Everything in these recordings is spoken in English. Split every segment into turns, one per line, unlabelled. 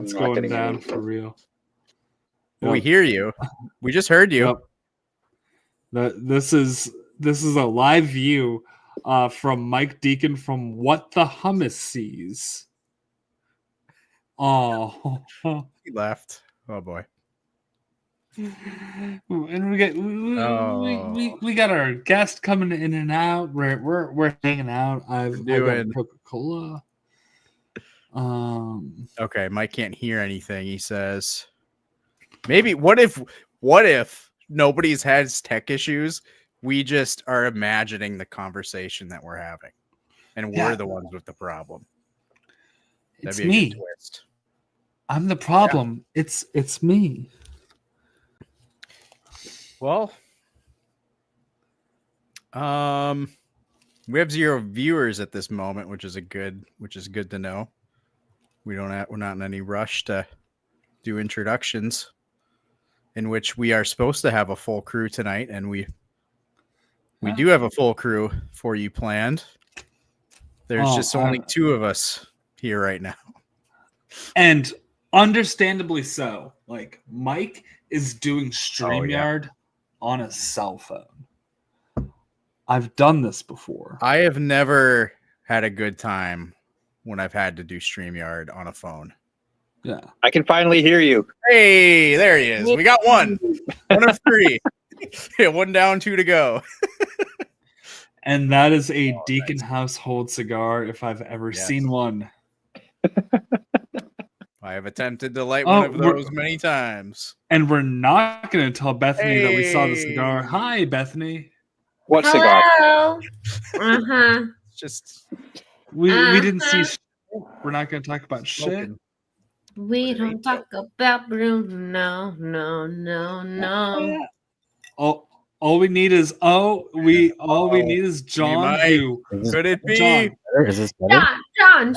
It's going down for real.
Yep. We hear you. We just heard you.
Yep. This is a live view from Mike Deacon from What the Hummus Sees. Oh,
he left. Oh boy.
And we got our guest coming in and out. We're hanging out. I've got Coca-Cola.
Okay, Mike can't hear anything. He says, maybe what if nobody's has tech issues? We just are imagining the conversation that we're having, and we're the ones with the problem.
That'd be a good twist. I'm the problem. Yeah. It's me.
Well, we have 0 viewers at this moment, which is good to know. We're not in any rush to do introductions, in which we are supposed to have a full crew tonight, and we do have a full crew for you planned. There's just only 2 of us here right now.
And understandably so. Like, Mike is doing StreamYard on a cell phone. I've done this before.
I have never had a good time when I've had to do StreamYard on a phone.
Yeah.
I can finally hear you.
Hey, there he is. We got 1. 1 of 3. Yeah, 1 down, 2 to go.
And that is a Deacon household cigar if I've ever seen one.
I have attempted to light one of those many times.
And we're not going to tell Bethany that we saw the cigar. Hi, Bethany.
What cigar?
Uh-huh.
Just
we didn't see shit. We're not going to talk about shit.
We don't talk about Bruno. No.
All we need is John.
Could it be?
John. Is this better?
John.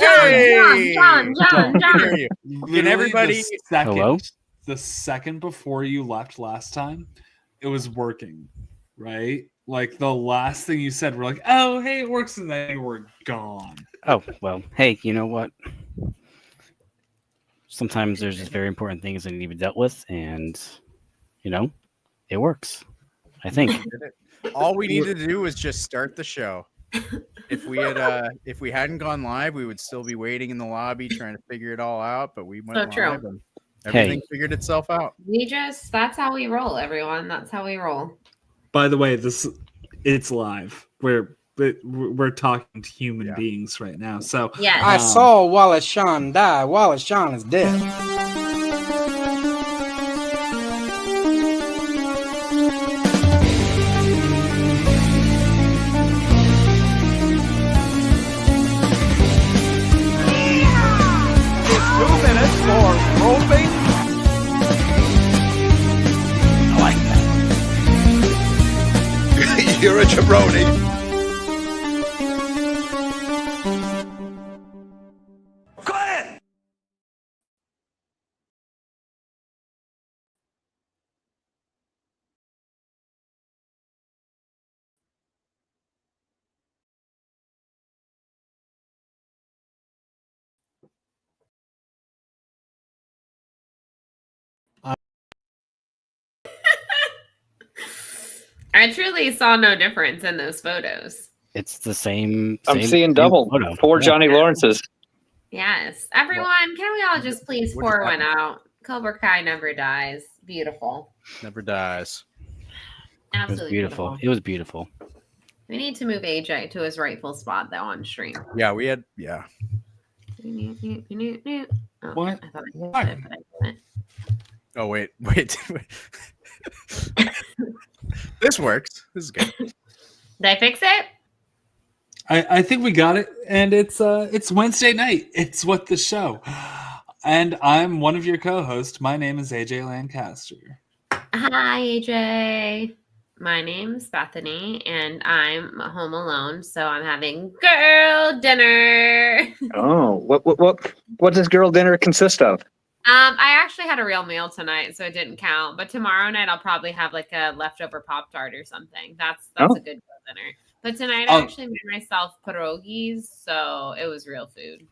Can everybody?
Hello?
The second before you left last time, it was working, right? Like the last thing you said, we're like, "Oh, hey, it works," and then we're gone.
Oh well, hey, you know what? Sometimes there's just very important things that need to be dealt with, and it works. I think
all we needed to do was just start the show. If we hadn't gone live, we would still be waiting in the lobby trying to figure it all out. But we went live and everything figured itself out.
That's how we roll, everyone. That's how we roll.
By the way, it's live. We're talking to human beings right now. So
I saw Wallace Shawn die. Wallace Shawn is dead.
I like that. You're a jabroni. Go ahead.
I truly saw no difference in those photos.
It's the same.
I'm seeing double.
Photo.
4 Johnny Lawrences.
Yes. Everyone, can we all just please pour one out? Cobra Kai never dies. Beautiful.
Never dies.
Absolutely
beautiful. It was beautiful.
We need to move AJ to his rightful spot, though, on stream.
Yeah, we had. Yeah.
Oh,
what?
I thought I did it, but I didn't.
Oh, wait. This works. This is good.
Did I fix it?
I think we got it, and it's Wednesday night. It's What the Show, and I'm one of your co-hosts. My name is AJ Lancaster.
Hi, AJ. My name's Bethany, and I'm home alone, so I'm having girl dinner.
Oh, what does girl dinner consist of?
I actually had a real meal tonight, so it didn't count. But tomorrow night, I'll probably have like a leftover Pop-Tart or something. That's a good girl dinner. But tonight, I actually made myself pierogies, so it was real food.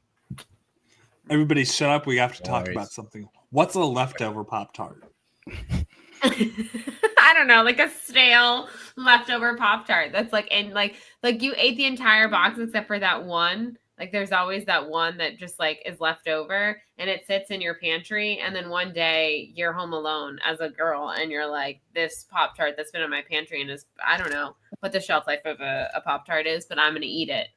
Everybody shut up. We have to talk
Boys.
about something. What's a leftover Pop-Tart?
I don't know, like a stale leftover Pop-Tart that's like in like you ate the entire box except for that one. Like there's always that one that just like is left over and it sits in your pantry. And then one day you're home alone as a girl and you're like, this Pop-Tart that's been in my pantry and is, I don't know what the shelf life of a Pop-Tart is, but I'm going to eat it.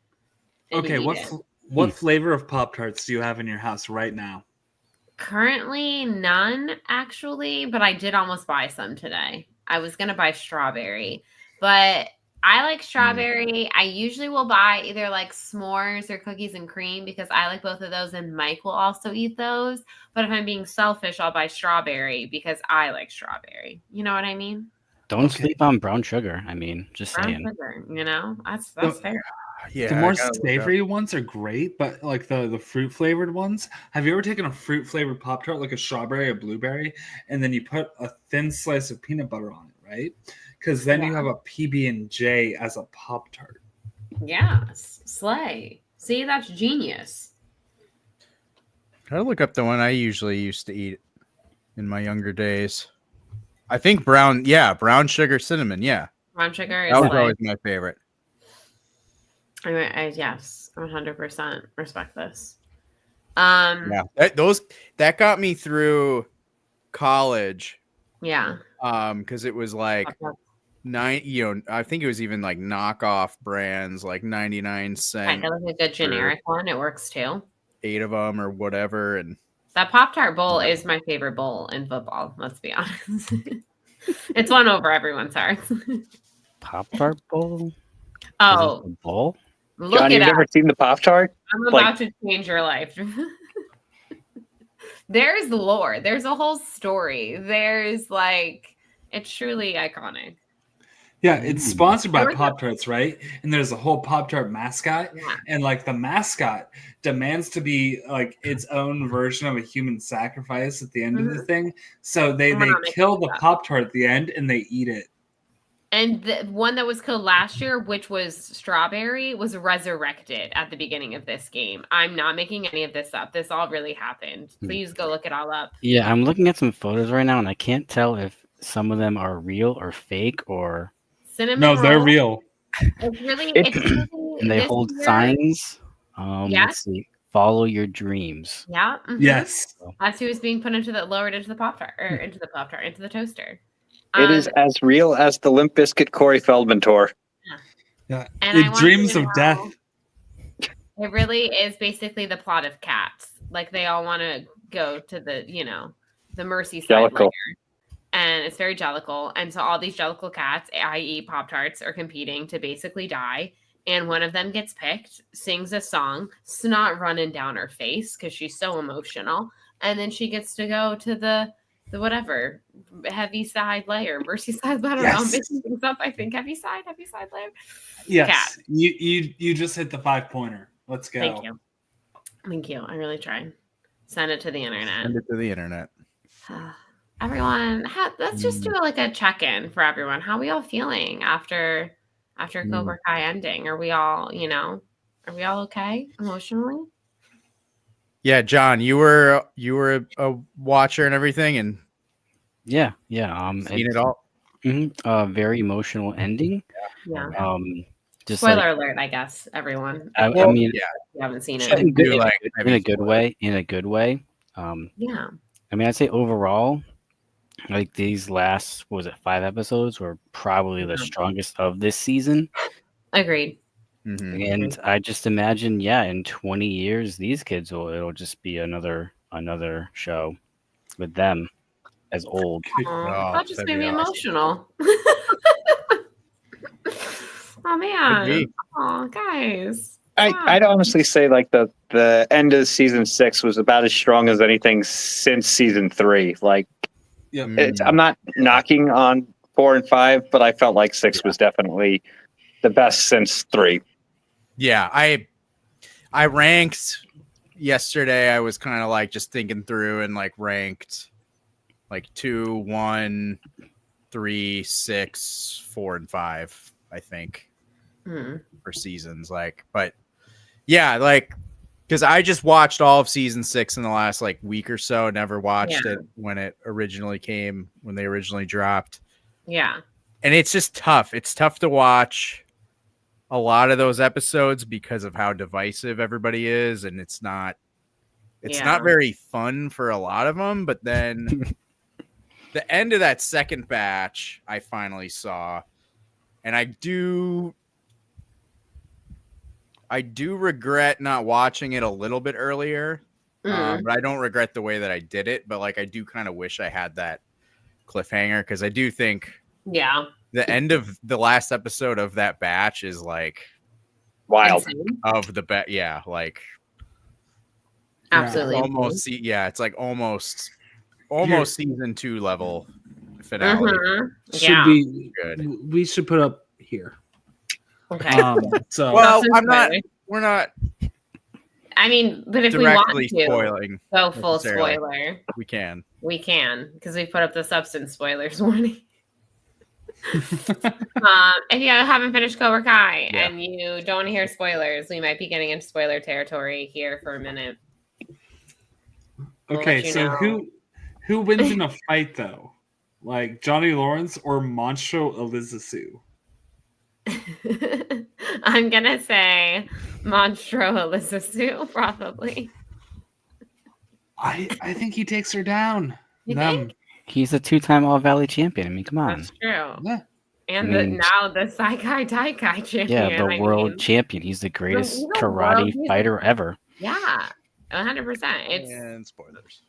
And
Okay,
you eat it.
what flavor of Pop-Tarts do you have in your house right now?
Currently none, actually, but I did almost buy some today. I was going to buy strawberry, but I like strawberry. I usually will buy either like s'mores or cookies and cream because I like both of those and Mike will also eat those. But if I'm being selfish, I'll buy strawberry because I like strawberry. You know what I mean?
Don't
Okay.
sleep on brown sugar. I mean, just
Brown
saying.
sugar, you know? That's
So-
fair.
Yeah,
The
I
more
gotta look up.
savory ones are great, but like the fruit flavored ones. Have you ever taken a fruit flavored Pop Tart, like a strawberry or blueberry, and then you put a thin slice of peanut butter on it, right? Because then you have a PB&J as a Pop Tart.
Yes. Slay. See, that's genius.
Gotta look up the one I usually used to eat in my younger days. I think brown sugar cinnamon. Yeah,
Brown sugar is
that was
like,
always my favorite.
I yes, 100% respect this.
Yeah, that got me through college.
Yeah.
Because it was like I think it was even like knockoff brands, like 99
I
cent,
feel like a good generic one. It works too.
8 of them or whatever, and
That Pop-Tart bowl is my favorite bowl in football. Let's be honest. It's won over everyone's hearts.
Pop-Tart bowl?
Oh,
Is it a bowl?
look
John,
it
you've
up.
never seen the Pop-Tart?
I'm
like-
about to change your life. There's lore. There's a whole story. There's like, it's truly iconic.
Yeah, it's sponsored by
There was a-
Pop Tarts, right? And there's a whole Pop Tart mascot,
Yeah.
and like the mascot demands to be like its own version of a human sacrifice at the end of the thing. So they
We're not making
kill the
that up.
Pop Tart at the end and they eat it.
And the one that was killed last year, which was strawberry, was resurrected at the beginning of this game. I'm not making any of this up. This all really happened. Please go look it all up.
Yeah, I'm looking at some photos right now, and I can't tell if some of them are real or fake, or
Cinnamon
No, they're
roll,
real.
It's really
and they
this
hold
year-
signs.
Yes.
Let's see. Follow your dreams.
Yeah. Mhm.
Yes.
As he was being put lowered into the Pop-Tart, or into the toaster.
It is as real as the Limp Bizkit Corey Feldman tour.
Yeah.
And I
It
want
dreams
you to
of death.
know, It really is basically the plot of Cats. Like they all want to go to the, the Mercy side
Jellicle.
layer. And it's very jellicle. And so all these jellicle cats, i.e. Pop-Tarts, are competing to basically die. And one of them gets picked, sings a song, snot running down her face because she's so emotional. And then she gets to go to the whatever, heavy side layer, Mercy side. I don't know. I'm
Yes.
making things up. I think heavy side layer.
Yes.
Cat.
You just hit the 5-pointer. Let's go.
Thank you. I really tried. Send it to the internet.
send it to the internet.
Everyone, let's just do a check-in for everyone. How are we all feeling after Cobra Kai ending? Are we all, are we all okay emotionally?
Yeah, John, you were a watcher and everything, and
Yeah.
seen it all.
Very emotional ending.
Yeah.
Just
Spoiler alert, I guess, everyone.
I
Well,
mean,
yeah,
If you haven't seen it.
Shouldn't do, like,
in a good way. In a good way.
Yeah.
I mean, I'd say overall, like these last, what was it, 5 episodes were probably the strongest of this season.
Agreed.
Mhm.
And I just imagine, in 20 years, these kids it'll just be another show with them as old.
Aw, that just
that'd
made
be
me
awesome.
emotional. Oh
Could
man.
be.
Oh guys.
I'd honestly say like the end of season 6 was about as strong as anything since season 3. Like
Yep.
I'm not knocking on 4 and 5, but I felt like 6 was definitely the best since 3.
Yeah, I ranked yesterday. I was kind of like just thinking through and like ranked like 2, 1, 3, 6, 4, and 5. I think
Hmm.
for seasons, like, but yeah, like because I just watched all of season 6 in the last like week or so. Never watched
Yeah.
it when they originally dropped.
Yeah.
And it's just tough. It's tough to watch a lot of those episodes because of how divisive everybody is, and it's not very fun for a lot of them. But then the end of that second batch, I finally saw, and I do regret not watching it a little bit earlier. But I don't regret the way that I did it. But like, I do kind of wish I had that cliffhanger, because I do think the end of the last episode of that batch is like
Wild.
Insane.
of the bet. Yeah, like
Absolutely.
almost. Yeah, it's like almost season 2 level finale.
Should be
Good.
we should put up here.
Okay.
So
Well,
That's
I'm not.
spoiler.
We're not
I mean, but if
directly
we want to
spoiling.
go full
necessarily.
spoiler,
We can.
we can, because we put up the substance spoilers warning. If you haven't finished Cobra Kai and you don't want to hear spoilers, we might be getting into spoiler territory here for a minute. We'll
okay,
let you
so
know.
who wins in a fight though? Like Johnny Lawrence or Monstro Elizasu?
I'm gonna say Monstro Elizasu, probably.
I think he takes her down.
You
Them.
think?
He's a 2-time All Valley champion. I mean, come on.
That's true.
Yeah.
And
mean,
now the Saikai Taikai champion.
Yeah, the
I
world
mean,
champion. He's the greatest
the
karate
world-
fighter ever.
Yeah, 100%. It's
And spoilers.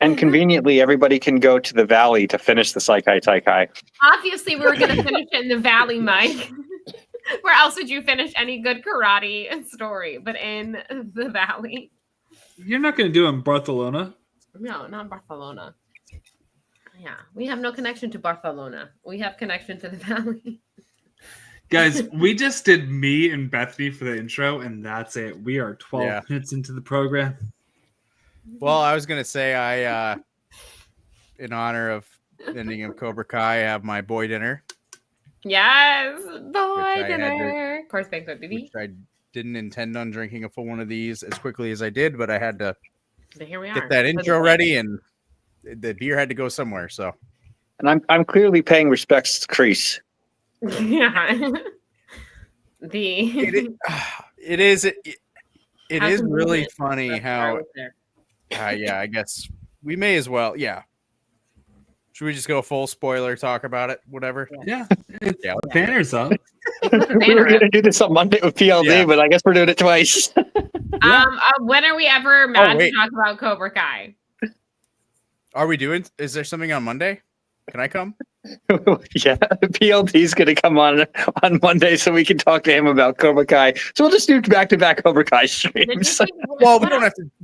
And conveniently, everybody can go to the valley to finish the Saikai Taikai.
obviously we were gonna finish it in the Valley, Mike. Where else would you finish any good karate story but in the Valley?
You're not going to do it in Barcelona.
No, not Barcelona. Yeah, we have no connection to Barcelona. We have connection to the Valley.
Guys, we just did me and Bethany for the intro, and that's it. We are 12 minutes into the program.
Well, I was gonna say in honor of the ending of Cobra Kai, I have my boy dinner.
Yes, boy
I had
dinner. Of course, banquet, baby.
Which I didn't intend on drinking a full one of these as quickly as I did, but I had to
But here we are.
get that intro ready, and the beer had to go somewhere. So
And I'm clearly paying respects to Kreese.
Yeah.
it is really funny how yeah, I guess we may as well. Yeah. Should we just go full spoiler talk about it? Whatever.
Yeah.
Yeah.
Banner's up.
We were going to do this on Monday with PLD, but I guess we're doing it twice.
When are we ever mad to
wait.
talk about Cobra Kai?
Are we doing? Is there something on Monday? Can I come?
Yeah, PLD's going to come on Monday so we can talk to him about Cobra Kai. So we'll just do back-to-back Cobra Kai streams.
Well, we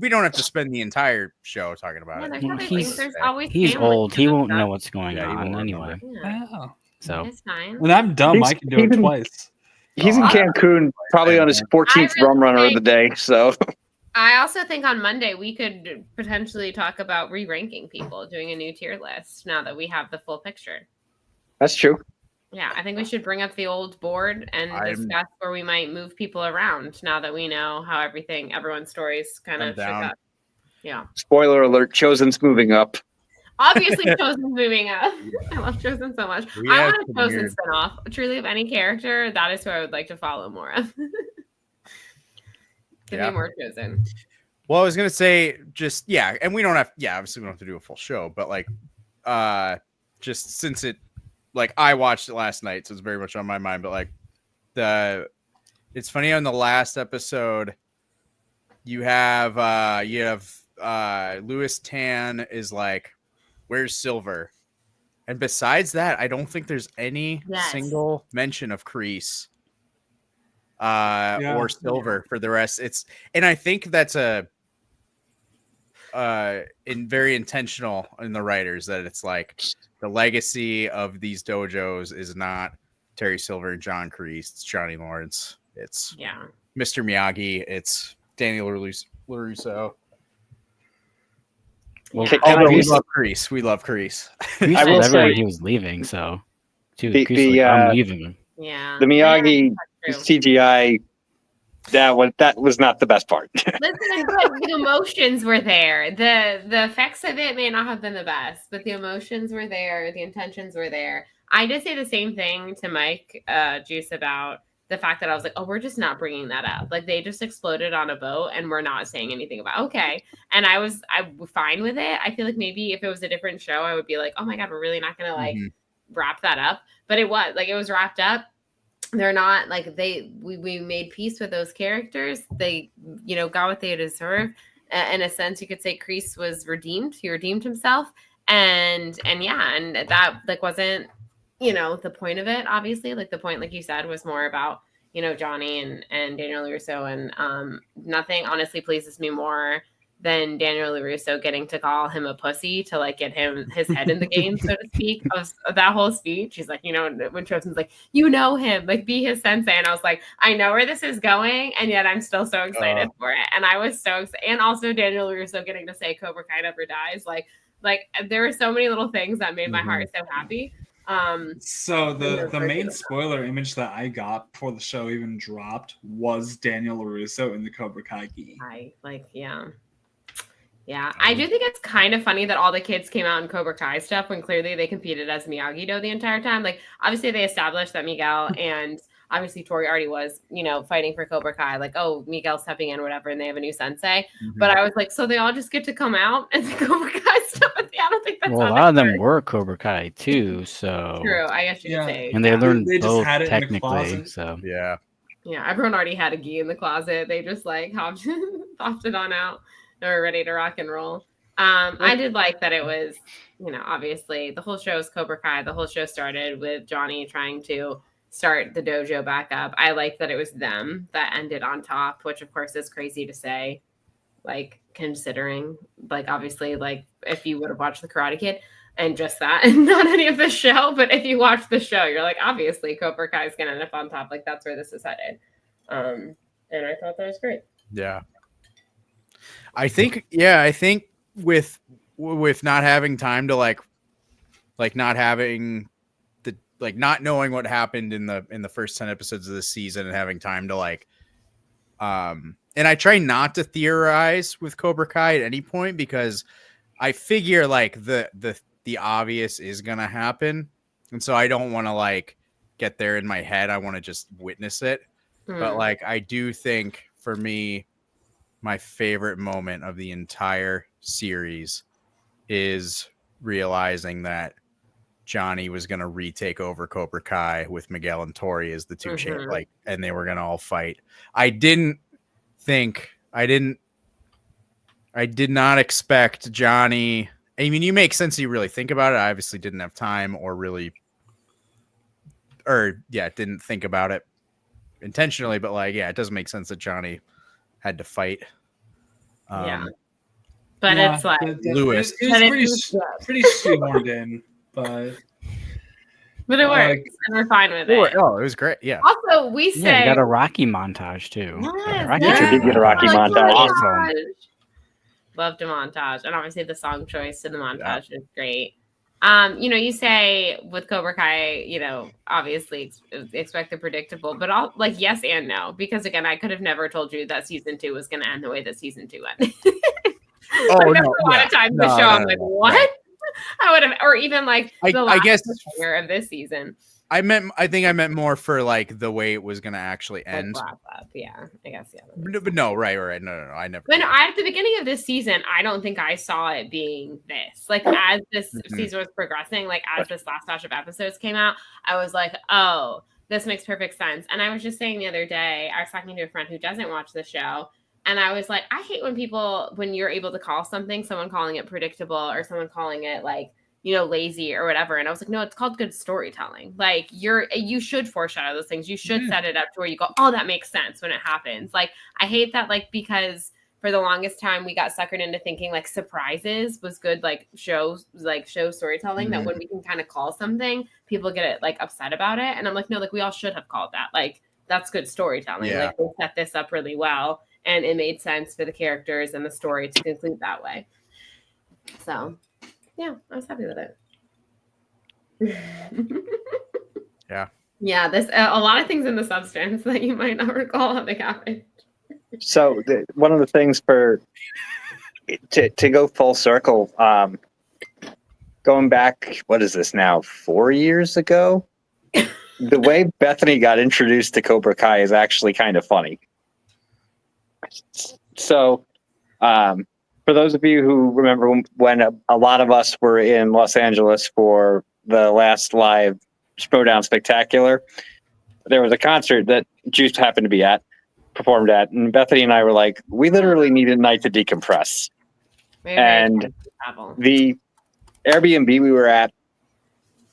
don't have to spend the entire show talking about it.
Well,
There's always
He's
families
old. He
and
won't
stuff.
know what's going
Yeah, he
on
won't
anyway.
Yeah,
Oh.
So
it's fine.
When I'm dumb, I can do it twice.
He's in Cancun, probably on his 14th
really
rum runner of
think-
the day. So
I also think on Monday we could potentially talk about re-ranking people, doing a new tier list now that we have the full picture.
that's true.
Yeah, I think we should bring up the old board and discuss where we might move people around now that we know how everyone's stories kind
I'm
of shook
down.
up. Yeah.
Spoiler alert, Chosen's moving up.
Obviously, Chosen's moving up. I love Chosen so much.
We
I
have
want a
some
Chosen
weird-
spinoff. Truly, of any character, that is who I would like to follow more of. Give
Yeah.
me more Chosen.
Well, I was gonna say just and we don't have obviously we don't have to do a full show, but like just since it like I watched it last night, so it's very much on my mind, but like it's funny on the last episode you have Louis Tan is like, where's Silver? And besides that, I don't think there's any single mention of Kreese or Silver for the rest. And I think that's very intentional in the writers, that it's like the legacy of these dojos is not Terry Silver and John Kreese, it's Johnny Lawrence, it's Mr. Miyagi, it's Daniel LaRusso.
Well,
We love Kreese. We love Kreese.
Kreese
I will
told everyone
say-
he was leaving, so
The-
Kreese
the,
like, I'm leaving.
Yeah.
The Miyagi
True.
CGI That was not the best part.
Listen, but the emotions were there. The effects of it may not have been the best, but the emotions were there. The intentions were there. I did say the same thing to Mike Juice about the fact that I was like, oh, we're just not bringing that up. Like they just exploded on a boat and we're not saying anything about okay. And I was fine with it. I feel like maybe if it was a different show, I would be like, oh my God, we're really not going to like wrap that up. But it was wrapped up. They're not like we made peace with those characters. They, got what they deserve. In a sense, you could say Kreese was redeemed. He redeemed himself. And that like wasn't, the point of it, obviously. Like the point, like you said, was more about, Johnny and Daniel LaRusso. And nothing honestly pleases me more than Daniel LaRusso getting to call him a pussy to like get his head in the game, so to speak, of that whole speech. He's like, when Trojan's like, him, like be his sensei. And I was like, I know where this is going. And yet I'm still so excited for it. And I was so excited. And also Daniel LaRusso getting to say Cobra Kai never dies. Like there were so many little things that made my heart so happy.
So the main spoiler image that I got before the show even dropped was Daniel LaRusso in the Cobra Kai gi.
Yeah, I do think it's kind of funny that all the kids came out in Cobra Kai stuff when clearly they competed as Miyagi-Do the entire time. Like, obviously they established that Miguel and obviously Tori already was, fighting for Cobra Kai. Like, oh, Miguel's stepping in or whatever, and they have a new sensei. But I was like, so they all just get to come out and the Cobra Kai stuff? I don't think that's
a lot of them were Cobra Kai too, so
true. I guess you could say,
and they learned
They just
both
had it in the
technically.
closet.
So
Yeah.
yeah, everyone already had a gi in the closet. They just like hopped it on out. They were ready to rock and roll. I did like that it was, obviously the whole show is Cobra Kai. The whole show started with Johnny trying to start the dojo back up. I like that it was them that ended on top, which of course is crazy to say, like considering, like obviously, like if you would have watched the Karate Kid and just that and not any of the show, but if you watch the show, you're like, obviously Cobra Kai is gonna end up on top. Like that's where this is headed. And I thought that was great.
Yeah. I think with not having time to like not having the like not knowing what happened in the first 10 episodes of this season and having time to like and I try not to theorize with Cobra Kai at any point because I figure like the obvious is gonna happen, and so I don't want to like get there in my head. I want to just witness it. But like I do think for me, my favorite moment of the entire series is realizing that Johnny was going to retake over Cobra Kai with Miguel and Tori as the two champ, like, and they were going to all fight. I did not expect Johnny. I mean, you make sense. You really think about it. I obviously didn't have time didn't think about it intentionally, but like, yeah, it does make sense that Johnny had to fight.
But it's like
Lewis.
It's pretty shoehorned in, but
it works, and we're fine with it.
Oh, it was great. Yeah.
Also, we say
you got a Rocky montage too.
You did get a Rocky montage.
Awesome.
Loved a montage, and obviously the song choice in the montage is great. You say with Cobra Kai, obviously expect the predictable, but all like yes and no, because again, I could have never told you that season 2 was going to end the way that season 2 ended. A lot of times the show, I'm like, what? I would have, or even like I guess of this season.
I think I meant more for like the way it was going to actually end.
Wrap up. Yeah, I guess. Yeah.
But no, right. No, I never.
But at the beginning of this season, I don't think I saw it being this. Like as this season was progressing, like as this last batch of episodes came out, I was like, oh, this makes perfect sense. And I was just saying the other day, I was talking to a friend who doesn't watch the show. And I was like, I hate when you're able to call someone calling it predictable or someone calling it like, lazy or whatever. And I was like, no, it's called good storytelling. Like you should foreshadow those things. You should set it up to where you go, oh, that makes sense when it happens. Like, I hate that, like, because for the longest time we got suckered into thinking like surprises was good, like show storytelling, that when we can kind of call something, people get like upset about it. And I'm like, no, like we all should have called that. Like, that's good storytelling.
Yeah.
Like they set this up really well and it made sense for the characters and the story to conclude that way. So yeah, I was happy with it.
Yeah.
Yeah, this a lot of things in the substance that you might not recall having happened.
So one of the things to go full circle, going back, what is this now, 4 years ago? The way Bethany got introduced to Cobra Kai is actually kind of funny. So, for those of you who remember when a lot of us were in Los Angeles for the last live Schmodown Spectacular, there was a concert that Juice happened to be performed at, and Bethany and I were like, we literally need a night to decompress.
Very,
And
very travel.
the Airbnb we were at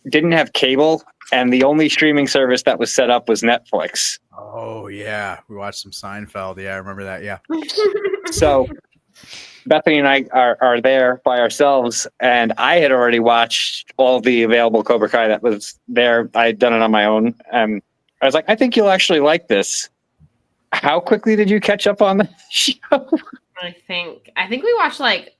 didn't have cable, and the only streaming service that was set up was Netflix.
Oh yeah, we watched some Seinfeld. Yeah, I remember that. Yeah.
So Bethany and I are there by ourselves, and I had already watched all the available Cobra Kai that was there. I had done it on my own. I was like, I think you'll actually like this. How quickly did you catch up on the show?
I think we watched like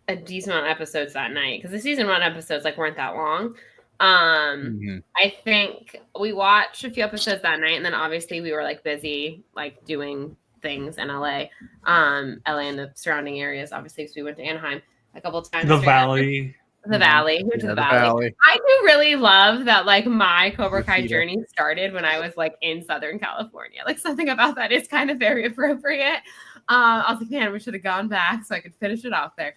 a decent amount of episodes that night because the season 1 episodes like weren't that long. I think we watched a few episodes that night, and then obviously we were like busy like doing things in LA and the surrounding areas, obviously, because we went to Anaheim a couple times.
The Valley.
The Valley. We went to
Yeah,
the
the
Valley.
Valley.
I do really love that like my Cobra Kai
Yeah.
journey started when I was like in Southern California. Like something about that is kind of very appropriate. I was like, man, we should have gone back so I could finish it off there.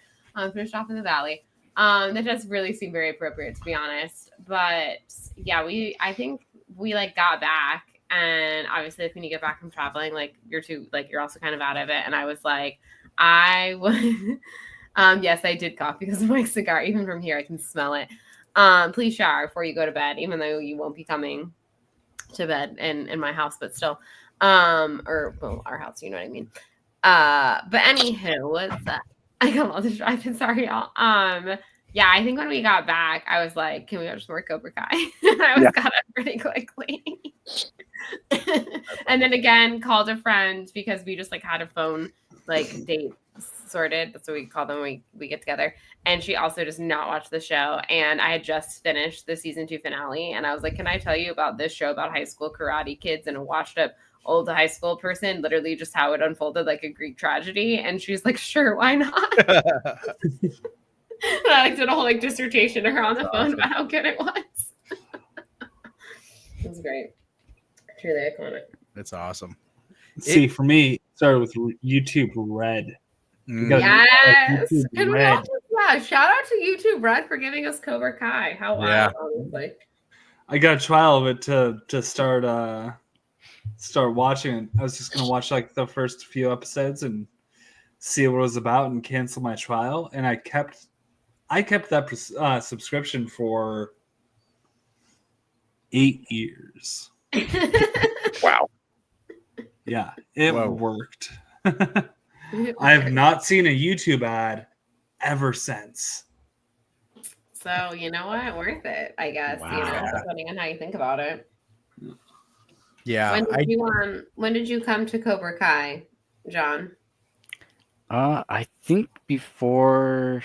Finish off in the Valley. That does really seem very appropriate, to be honest. But yeah, I think we like got back, and obviously when you get back from traveling, like you're also kind of out of it. And I was like, I would yes, I did cough because of my cigar. Even from here I can smell it. Please shower before you go to bed, even though you won't be coming to bed in my house, but still. Or well, our house, you know what I mean. But anywho, what's that? I got all distracted. Sorry, y'all. Yeah, I think when we got back, I was like, "Can we watch more Cobra Kai?" I was got up pretty quickly, and then again called a friend because we just like had a phone like date sorted. That's what we call them when we get together. And she also does not watch the show. And I had just finished the season 2 finale, and I was like, "Can I tell you about this show about high school karate kids and a washed up old high school person, literally just how it unfolded like a Greek tragedy?" And she's like, "Sure, why not?" And I like did a whole like dissertation to her on the phone about how good it was. It was great. Truly iconic.
It's awesome.
See, for me, it started with YouTube Red.
Mm.
Because-
Yes.
YouTube
And we
Red.
also, shout out to YouTube Red for giving us Cobra Kai. How wild,
Yeah.
honestly.
I got a trial of it to start watching it. I was just gonna watch like the first few episodes and see what it was about and cancel my trial. And I kept that subscription for 8 years.
Wow.
Yeah, it
Whoa.
worked. I have not seen a YouTube ad ever since.
So you know what? Worth it, I guess. You know,
Wow.
depending on how you think about it.
Yeah.
When did you come to Cobra Kai, John?
I think before,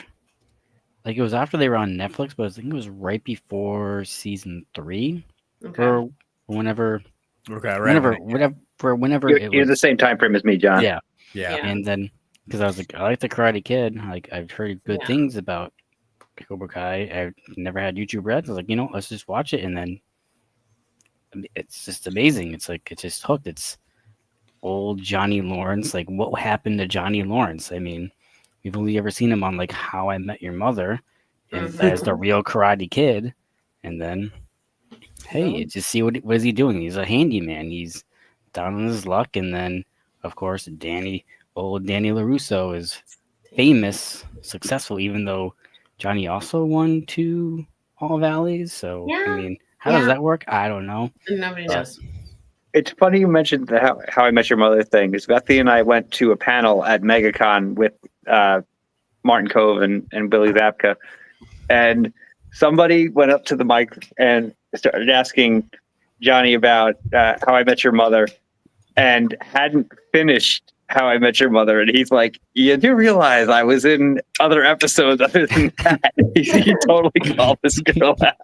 like it was after they were on Netflix, but I think it was right before season 3
Okay.
or whenever
Okay. Right.
whenever it
You're
was.
the same time frame as me, John.
Yeah,
Yeah.
Yeah.
and then because I was like, I like the Karate Kid. Like I've heard good
Yeah.
things about Cobra Kai. I've never had YouTube Red. I was like, let's just watch it, and then it's just amazing. It's like it's just hooked. It's old Johnny Lawrence. Like what happened to Johnny Lawrence? I mean, we've only ever seen him on like How I Met Your Mother, and
Mhm.
as the real Karate Kid, and then hey, just see what is he doing? He's a handyman. He's down on his luck, and then of course old Danny LaRusso is famous, successful, even though Johnny also won 2 All Valleys. So
Yeah.
I mean, how does
Yeah.
that work? I don't know.
Nobody
But-
knows.
It's funny you mentioned the How I Met Your Mother thing. Because Bethany and I went to a panel at MegaCon with Martin Cove and Billy Zabka, and somebody went up to the mic and started asking Johnny about How I Met Your Mother, and hadn't finished How I Met Your Mother, and he's like, "You do realize I was in other episodes other than that." He totally called this girl out.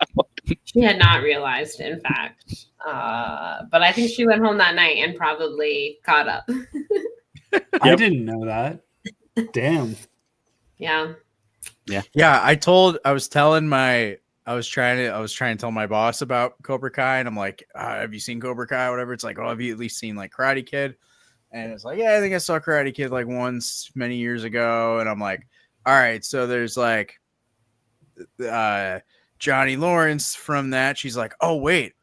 She had not realized, in fact. But I think she went home that night and probably caught up.
I didn't know that. Damn.
Yeah.
Yeah, I was trying to tell my boss about Cobra Kai, and I'm like, have you seen Cobra Kai? Whatever. It's like, oh, have you at least seen like Karate Kid? And it's like, yeah, I think I saw Karate Kid like once many years ago. And I'm like, all right, so there's like Johnny Lawrence from that. She's like, oh wait,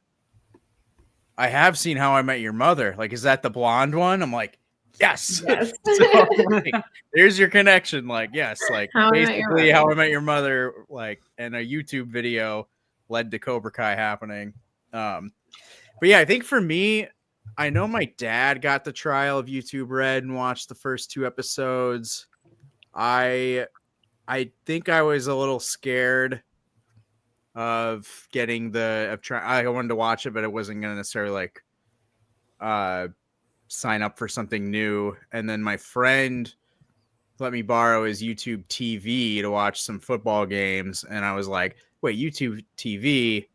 I have seen How I Met Your Mother. Like, is that the blonde one? I'm like, yes.
Yes.
So, like, there's your connection. Like, yes, like
How I Met Your
basically
Mother.
How I Met Your Mother, like, and a YouTube video led to Cobra Kai happening. But yeah, I think for me, I know my dad got the trial of YouTube Red and watched the first 2 episodes. I think I was a little scared of getting I wanted to watch it, but it wasn't going to necessarily like sign up for something new. And then my friend let me borrow his YouTube TV to watch some football games, and I was like, wait, YouTube TV,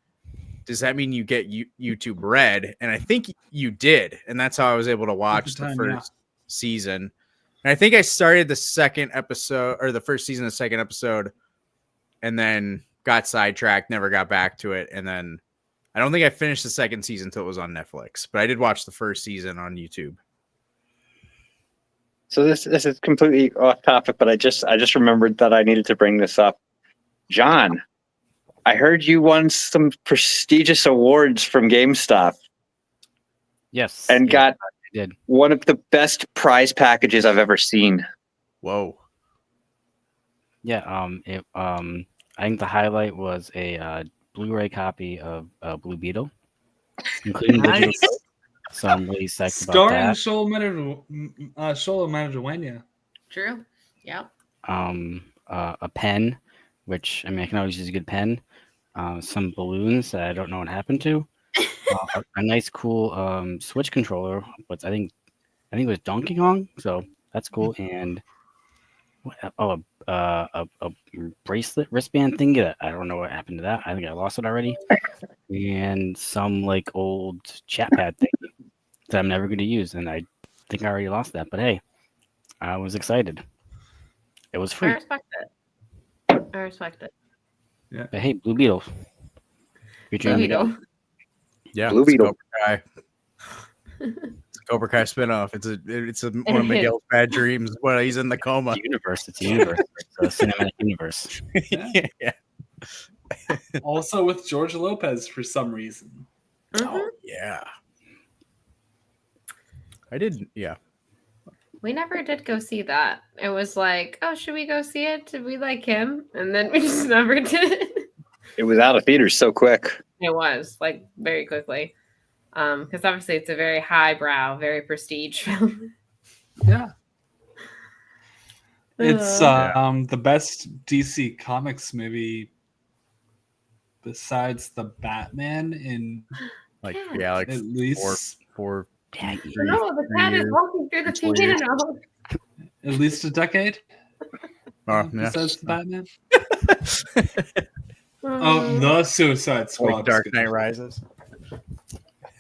does that mean you get YouTube Red? And I think you did, and that's how I was able to watch the first season. And I think I started the second episode, or the first season, the second episode, and then got sidetracked, never got back to it. And then I don't think I finished the second season until it was on Netflix, but I did watch the first season on YouTube.
So this is completely off topic, but I just remembered that I needed to bring this up. John, I heard you won some prestigious awards from GameStop.
Yes.
And got
I did.
one of the best prize packages I've ever seen.
Whoa.
Yeah. I think the highlight was a Blu-ray copy of Blue Beetle, including digital.
Nice.
So I'm really psyched about
Starring
that.
Shola Manaduenya.
True. Yeah.
A pen, which I mean I can always use a good pen. Some balloons that I don't know what happened to. A nice, cool Switch controller, but I think it was Donkey Kong, so that's cool. And a bracelet wristband thing. I don't know what happened to that. I think I lost it already. And some like old chat pad thing that I'm never going to use, and I think I already lost that. But hey, I was excited. It was
I
free.
respect it.
But hey, Blue Beetle.
Blue Beetle.
Yeah,
Blue Beetle.
Cobra Kai. It's a Cobra Kai spinoff. It's one of Miguel's bad dreams. Well, he's in the coma.
It's a universe. It's a cinematic universe.
Yeah.
Also with George Lopez for some reason.
Mhm.
Oh yeah. I didn't. Yeah.
We never did go see that. It was like, oh, should we go see it? Did we like him? And then we just never did.
It was out of theaters so quick.
It was like very quickly. Because obviously it's a very highbrow, very prestige film.
Yeah. It's the best DC Comics movie besides the Batman in
Like
Yeah.
like
at least
four.
Daggy.
No, the cat is walking through the piano.
at least a decade.
Oh, yeah.
Besides the Batman. Oh, the Suicide Squad.
Like Dark Knight Rises.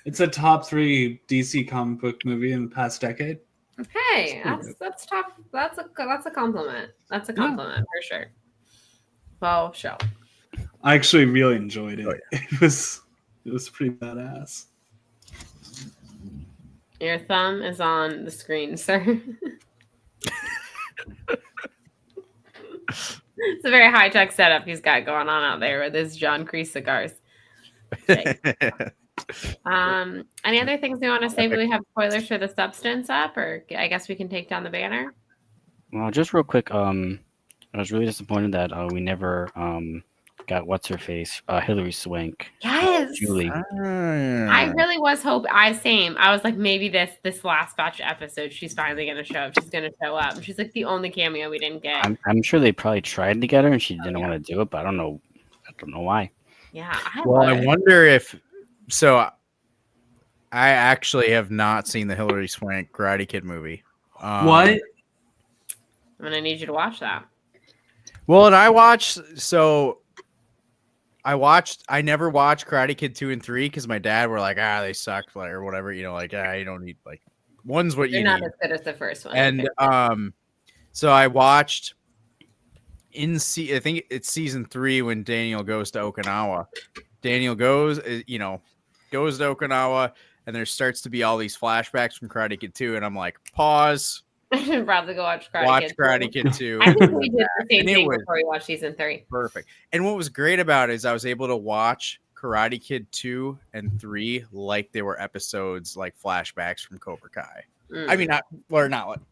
It's a top 3 DC comic book movie in the past decade.
Okay, that's top. That's a compliment. That's a compliment for sure. Well, show.
I actually really enjoyed it.
Oh, yeah.
It was pretty badass.
Your thumb is on the screen, sir. It's a very high tech setup he's got going on out there with his John Kreese cigars. Okay. Any other things we want to say? Do we have spoilers for the substance up, or I guess we can take down the banner?
Well, just real quick, I was really disappointed that we never got what's her face, Hillary Swank.
Yes,
Julie.
I really was hoping. I was like, maybe this last batch of episodes, she's finally gonna show up. She's gonna show up. She's like the only cameo we didn't get.
I'm sure they probably tried to get her and she didn't want to do it, but I don't know why.
Yeah.
I wonder if. So, I actually have not seen the Hillary Swank Karate Kid movie.
What?
I'm gonna need you to watch that.
Well, and I never watched Karate Kid 2 and 3 because my dad were like, they sucked, like, or whatever, you don't need, like, one's what
They're
you
not
need.
as good as the first one.
And so I watched I think it's season 3 when Daniel goes to Okinawa. Daniel goes to Okinawa, and there starts to be all these flashbacks from Karate Kid 2, and I'm like, pause,
I should probably go watch
Karate Kid 2.
I think we did the same
And it
thing
was
before we watched season 3.
perfect. And what was great about it is I was able to watch Karate Kid 2 and 3 like they were episodes, like flashbacks from Cobra Kai. I mean, not,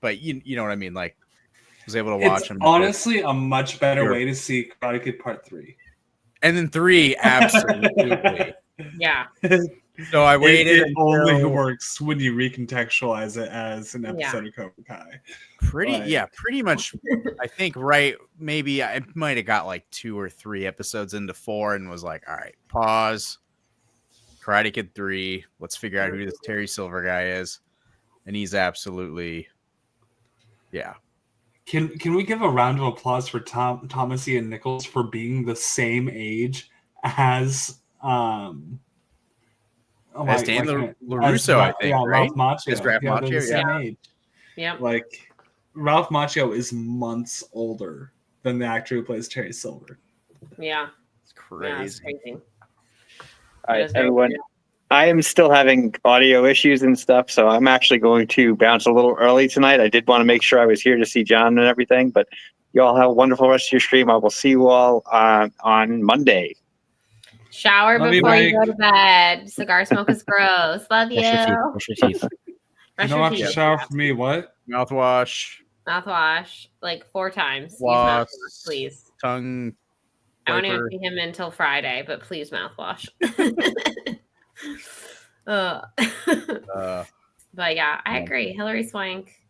but you know what I mean? Like, I was able to watch
It's
them.
honestly a much better way to see Karate Kid Part 3.
And then 3, absolutely.
Yeah.
So I waited.
It only works when you recontextualize it as an episode of Cobra Kai.
Pretty much. I think maybe I might have got like 2 or 3 episodes into 4 and was like, all right, pause. Karate Kid 3. Let's figure out who this Terry Silver guy is, and he's absolutely, yeah.
Can we give a round of applause for Thomas Ian Nichols for being the same age as
Dan LaRusso, I think,
yeah,
right?
Ralph Macchio.
Ralph
They're the
Macchio,
same age.
Yeah.
Like Ralph Macchio is months older than the actor who plays Terry Silver.
Yeah.
It's crazy.
Yeah, it's crazy.
All right, everyone. I am still having audio issues and stuff, so I'm actually going to bounce a little early tonight. I did want to make sure I was here to see John and everything, but you all have a wonderful rest of your stream. I will see you all on Monday.
Shower before you go to bed. Cigar smoke is gross. Love you.
Brush your teeth.
You don't have to shower for me. What?
Mouthwash.
Mouthwash like 4 times. Use
Floss,
mouthwash, please.
Tongue.
I won't even
wiper.
see him until Friday, but please mouthwash. But yeah, I agree. Hilary Swank.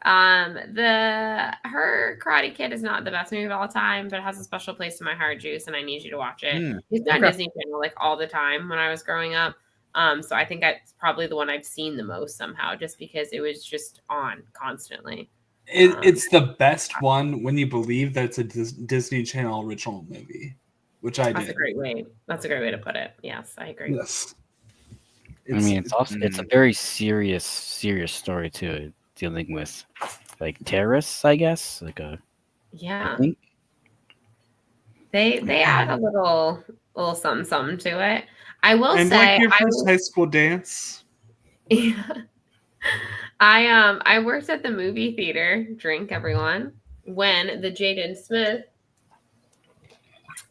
Her Karate Kid is not the best movie of all time, but it has a special place in my heart, Juice, and I need you to watch it. It's on Disney Channel like all the time when I was growing up. So I think it's probably the one I've seen the most somehow, just because it was just on constantly.
It's the best one when you believe that it's a Disney Channel original movie, which I did.
That's a great way. That's a great way to put it. Yes, I agree.
Yes.
It's a very serious story too, dealing with like terrorists, I guess.
Yeah. They add a little something to it. I will say,
like your first high school dance.
Yeah. I worked at the movie theater, drink everyone, when the Jaden Smith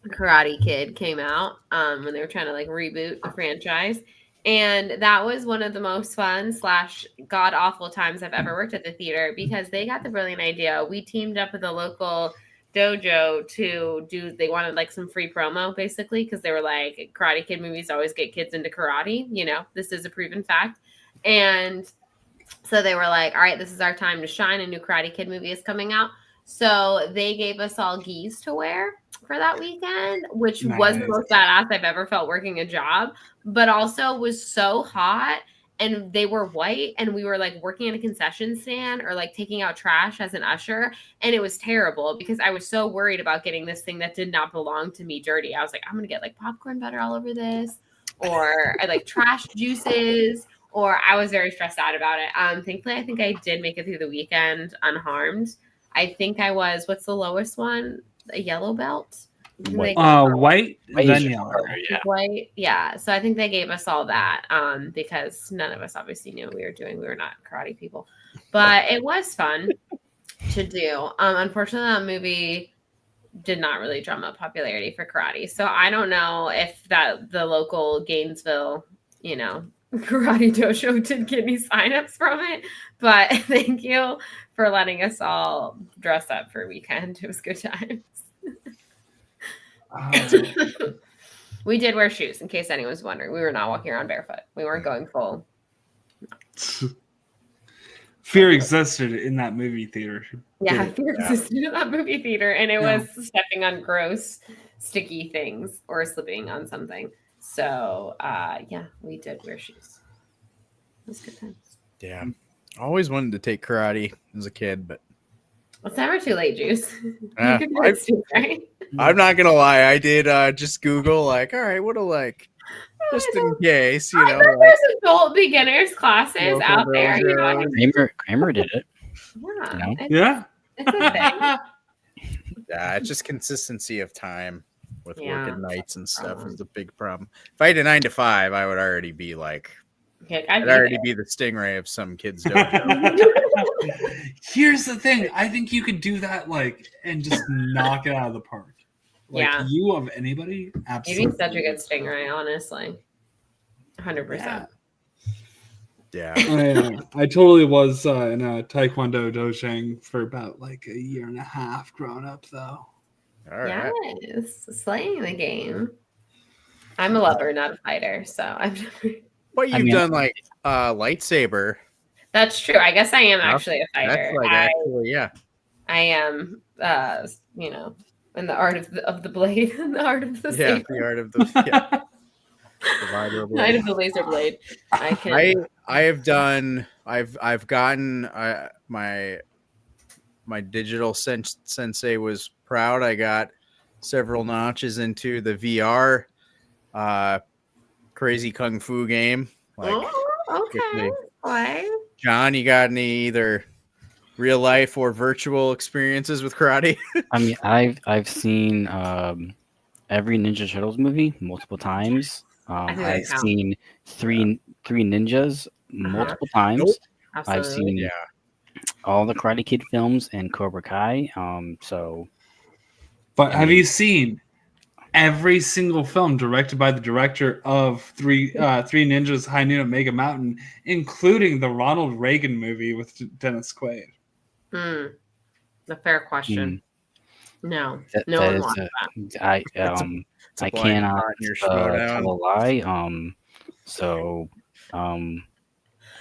Karate Kid came out, when they were trying to like reboot the franchise. And that was one of the most fun / god awful times I've ever worked at the theater, because they got the brilliant idea. We teamed up with a local dojo they wanted like some free promo basically, because they were like, Karate Kid movies always get kids into karate. This is a proven fact. And so they were like, all right, this is our time to shine. A new Karate Kid movie is coming out. So they gave us all gis to wear for that weekend, which was the most badass I've ever felt working a job, but also was so hot. And they were white, and we were like working in a concession stand or like taking out trash as an usher. And it was terrible because I was so worried about getting this thing that did not belong to me dirty. I was like, I'm going to get like popcorn butter all over this, or like trash juices, or I was very stressed out about it. Thankfully, I think I did make it through the weekend unharmed. I think I was, what's the lowest one? A yellow belt?
White, then yellow.
White, yeah. So I think they gave us all that, because none of us obviously knew what we were doing. We were not karate people, but it was fun to do. Unfortunately, that movie did not really drum up popularity for karate. So I don't know if the local Gainesville, karate dojo did get any signups from it, but thank you for letting us all dress up for a weekend. It was good times. We did wear shoes, in case anyone's wondering. We were not walking around barefoot. We weren't going full.
Fear existed in that movie theater.
Yeah, fear existed in that movie theater, and it was stepping on gross, sticky things or slipping on something. So, we did wear shoes. It was good times.
Yeah. Always wanted to take karate as a kid, but
It's never too late, Juice. You
Yeah,
can do it soon, right?
I'm not gonna lie. I did just Google like, all right, what'll like just in case, you
I
know,
bet
like
there's adult beginners classes
local
out there. You know,
dojos.
Kramer did it.
yeah,
You know?
Yeah.
it's a thing.
Yeah, it's just consistency of time with
Yeah,
working nights and stuff
problem.
is the big problem. If I had a 9 to 5, I would already be like,
Okay,
I'd already be the stingray of some kid's dojo.
Here's the thing. I think you could do that like and just knock it out of the park. Like
Yeah.
you of anybody,
You'd
absolutely.
be such a good stingray, honestly. 100%.
Yeah.
Yeah.
I totally was in a Taekwondo dojang for about like a year and a half growing up, though.
All right.
Yes, slaying the game. I'm a lover, not a fighter, so I've never.
But you've done like lightsaber.
That's true. I guess I am actually a fighter.
That's like actually, yeah.
I am, you know, in the art of the blade, in the art of the
Yeah,
saber.
the art of the
Knight of the laser blade. I can.
I have done. I've gotten my digital sensei was proud. I got several notches into the VR crazy kung fu game. Like,
okay. Why?
John, you got any either real life or virtual experiences with karate?
I mean, I've seen every Ninja Turtles movie multiple times. I've seen three ninjas multiple times.
Nope.
I've seen all the Karate Kid films and Cobra Kai.
But have you seen every single film directed by the director of Three Ninjas High Noon at Mega Mountain, including the Ronald Reagan movie with Dennis Quaid?
A fair question. No,
that
one
is
watched that.
I cannot tell a lie.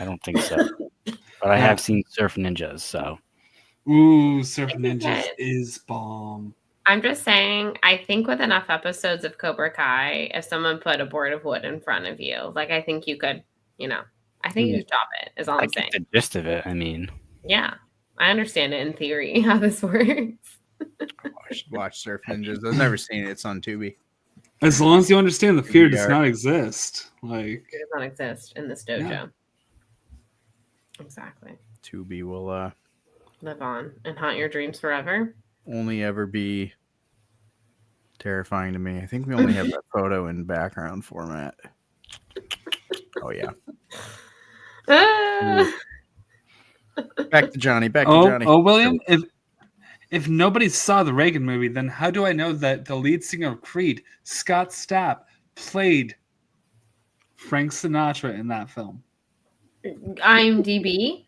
I don't think so. But I have seen Surf Ninjas, so.
Ooh, Surf Ninjas is bomb.
I'm just saying, I think with enough episodes of Cobra Kai, if someone put a board of wood in front of you, like I think you could, you know, I think you could stop it, is all I'm saying.
The gist of it, I mean.
Yeah, I understand it in theory how this works.
I should watch Surf Ninjas. I've never seen it. It's on Tubi.
As long as you understand the fear does not exist. Like
it does not exist in this dojo. Yeah. Exactly.
Tubi will
live on and haunt your dreams forever.
Only ever be terrifying to me. I think we only have that photo in background format. Oh yeah. Back to Johnny.
Oh, William, if nobody saw the Reagan movie, then how do I know that the lead singer of Creed, Scott Stapp, played Frank Sinatra in that film?
IMDb?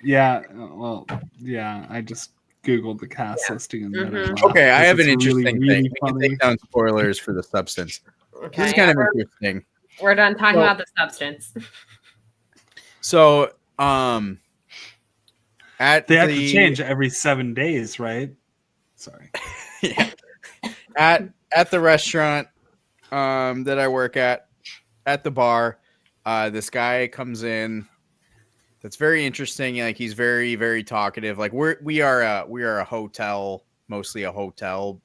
Yeah, well, yeah, I just Googled the cast listing. And
okay, I have an interesting thing. We can take down spoilers for The Substance. Okay, this is kind of interesting.
We're done talking about The Substance.
So,
they have to change every 7 days, right? Sorry.
Yeah. At the restaurant that I work at the bar, this guy comes in. That's very interesting. Like he's very, very talkative. Like we are a hotel, mostly a hotel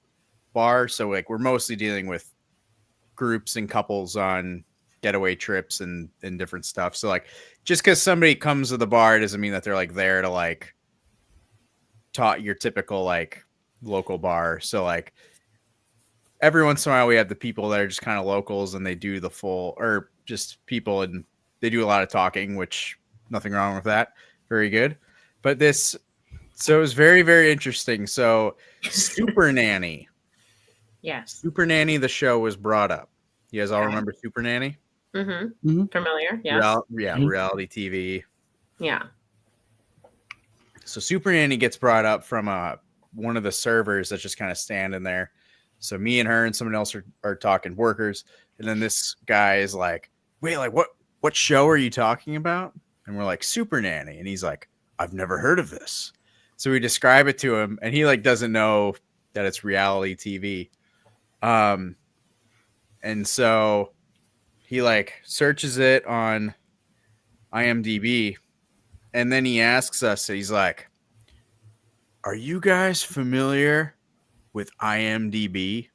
bar. So like we're mostly dealing with groups and couples on getaway trips and different stuff. So like just because somebody comes to the bar doesn't mean that they're like there to like talk your typical like local bar. So like every once in a while we have the people that are just kind of locals and they do the full or just people and they do a lot of talking, which nothing wrong with that. Very good. But so it was very, very interesting. So Super Nanny.
Yes.
Super Nanny, the show was brought up. You guys all remember Super Nanny?
Mm-hmm. Familiar. Yes.
Reality TV.
Yeah.
So Super Nanny gets brought up from one of the servers that's just kind of standing there. So me and her and someone else are talking workers. And then this guy is like, wait, like what show are you talking about? And we're like, Super Nanny. And he's like, I've never heard of this. So we describe it to him and he like doesn't know that it's reality TV. And so he like searches it on IMDb And then he asks us, he's like, "Are you guys familiar with IMDb?"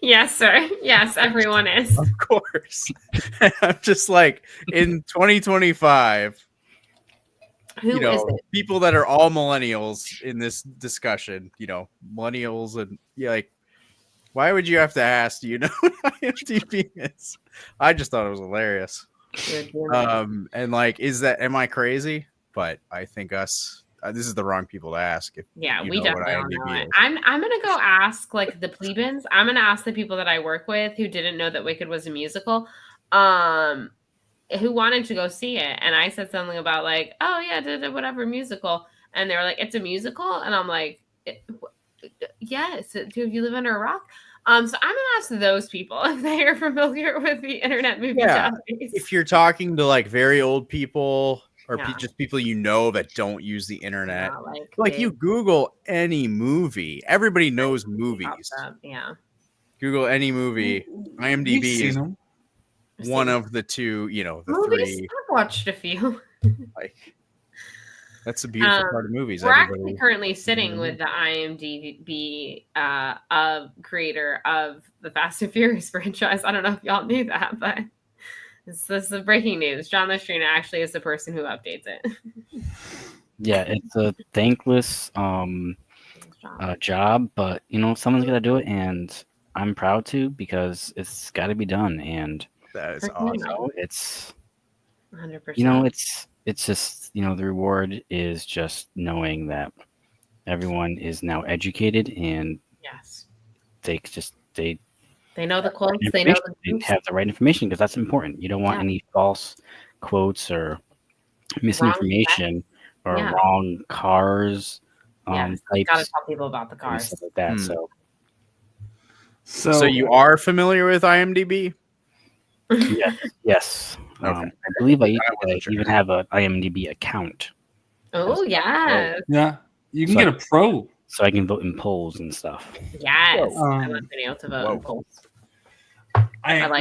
Yes, sir. Yes, everyone is.
Of course. And I'm just like, in 2025,
Who is it?
people that are all millennials in this discussion, millennials, and like, why would you have to ask? Do you know what IMDb is? I just thought it was hilarious. And like, am I crazy? But I think this is the wrong people to ask. If
Yeah,
you
we
know what
definitely don't know
IMDb
it.
is.
I'm gonna go ask like the plebeians. I'm gonna ask the people that I work with who didn't know that Wicked was a musical, who wanted to go see it, and I said something about like, oh yeah, whatever musical, and they were like, it's a musical, and I'm like, yes. Do you live under a rock? So I'm gonna ask those people if they are familiar with the Internet Movie Database.
If you're talking to like very old people or
Yeah.
just people that don't use the internet,
Yeah,
like you Google any movie, everybody knows movies.
Yeah.
Google any movie. IMDb
You've seen
is
them.
one of the two, the
movies,
three.
I've watched a few.
Like, that's the beautiful part of movies.
We're actually currently sitting with the IMDb creator of the Fast and Furious franchise. I don't know if y'all knew that, but this is breaking news. Jon Lastrina actually is the person who updates it.
Yeah, it's a thankless job, but someone's got to do it, and I'm proud to because it's got to be done. And
that is awesome.
It's
100%.
It's just the reward is just knowing that everyone is now educated and
yes,
they
know the quotes, they know
they have the right information because that's important. You don't want any false quotes or misinformation or wrong cars.
Yes, you gotta tell people about the cars.
Stuff like that.
So you are familiar with IMDb?
Yes.
Okay.
I believe I even have an IMDb account.
Oh yes.
Yeah, you can get a pro,
so I can vote in polls and stuff.
Yes, I love being able to vote in polls.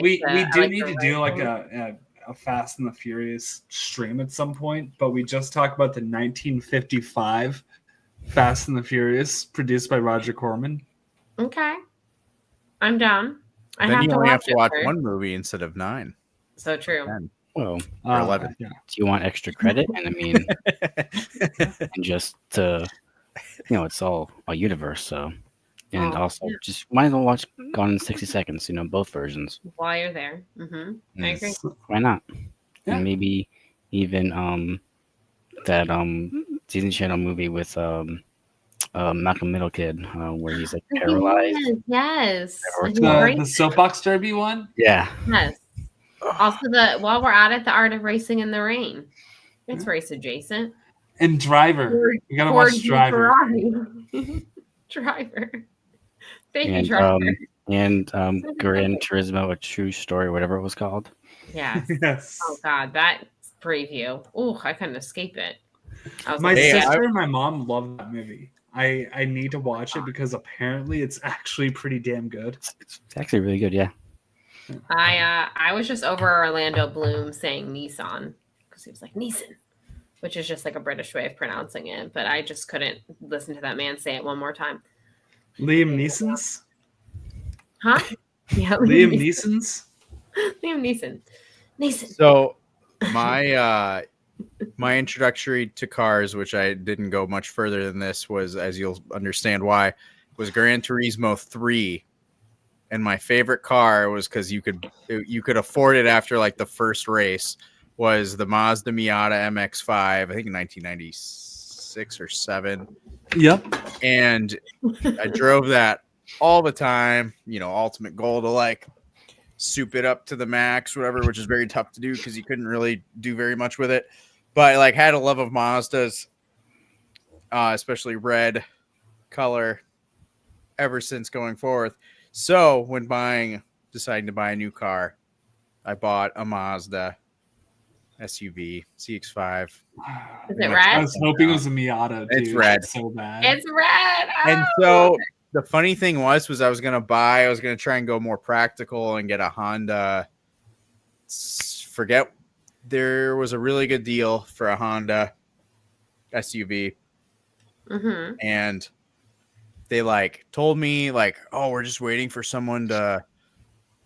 We do need to do like a Fast and the Furious stream at some point, but we just talked about the 1955 Fast and the Furious produced by Roger Corman.
Okay, I'm down.
Then you only have to watch one movie instead of 9.
So true.
10.
Well,
or 11.
Do you want extra credit? And I mean, and just it's all a universe. So, and also just might as well watch Gone in 60 Seconds. Both versions.
While you're there, I agree.
Why not? Yeah. And maybe even that Disney Channel movie with Malcolm Middle Kid, where he's like paralyzed.
Yes.
The soapbox derby one.
Yeah.
Yes. Also, while we're at it, the Art of Racing in the Rain. It's race adjacent.
And Driver. You gotta watch Driver.
Driver.
And
Driver.
And Gran Turismo: A True Story, whatever it was called.
Yes.
Yes.
Oh God, that preview. Oh, I couldn't escape it.
My sister and my mom love that movie. I need to watch it because apparently it's actually pretty damn good.
It's actually really good, yeah.
I was just over Orlando Bloom saying Nissan because he was like Neeson, which is just like a British way of pronouncing it. But I just couldn't listen to that man say it one more time.
Liam Neeson's?
Huh? Yeah,
Liam Neeson's?
Liam Neeson.
So my introductory to cars, which I didn't go much further than this, was, as you'll understand why, was Gran Turismo 3. And my favorite car was because you could afford it after like the first race, was the Mazda Miata MX-5, I think in 1996 or 7.
Yep.
And I drove that all the time, ultimate goal to like soup it up to the max, whatever, which is very tough to do because you couldn't really do very much with it. But I like had a love of Mazdas, especially red color, ever since going forth. So when deciding to buy a new car, I bought a Mazda SUV CX-5.
Is it red?
I was hoping it was a Miata. Dude.
It's red.
So bad.
It's red. Oh.
And so the funny thing was I was going to try and go more practical and get a Honda. Forget there was a really good deal for a Honda SUV,
Mm-hmm.
and they like told me like, oh, we're just waiting for someone to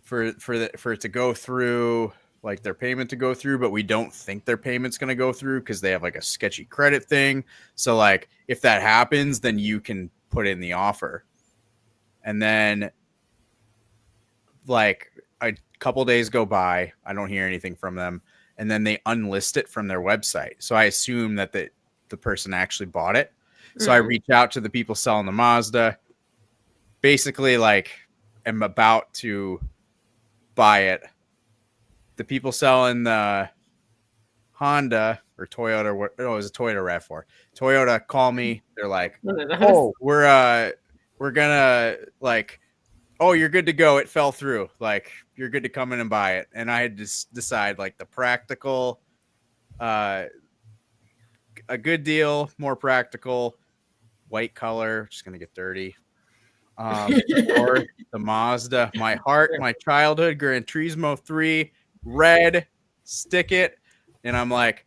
for it to go through, like their payment to go through, but we don't think their payment's going to go through because they have like a sketchy credit thing. So like if that happens, then you can put in the offer. And then like a couple days go by, I don't hear anything from them, and then they unlist it from their website. So I assume that the person actually bought it. So I reach out to the people selling the Mazda, basically like am about to buy it. The people selling the Honda or Toyota, it was a Toyota RAV4. Toyota call me. They're like, "Oh, we're gonna like, oh, you're good to go. It fell through. Like, you're good to come in and buy it." And I had to decide like the practical, a good deal, more practical, white color, just gonna get dirty. Or the Mazda, my heart, my childhood, Gran Turismo 3, red, stick it. And I'm like,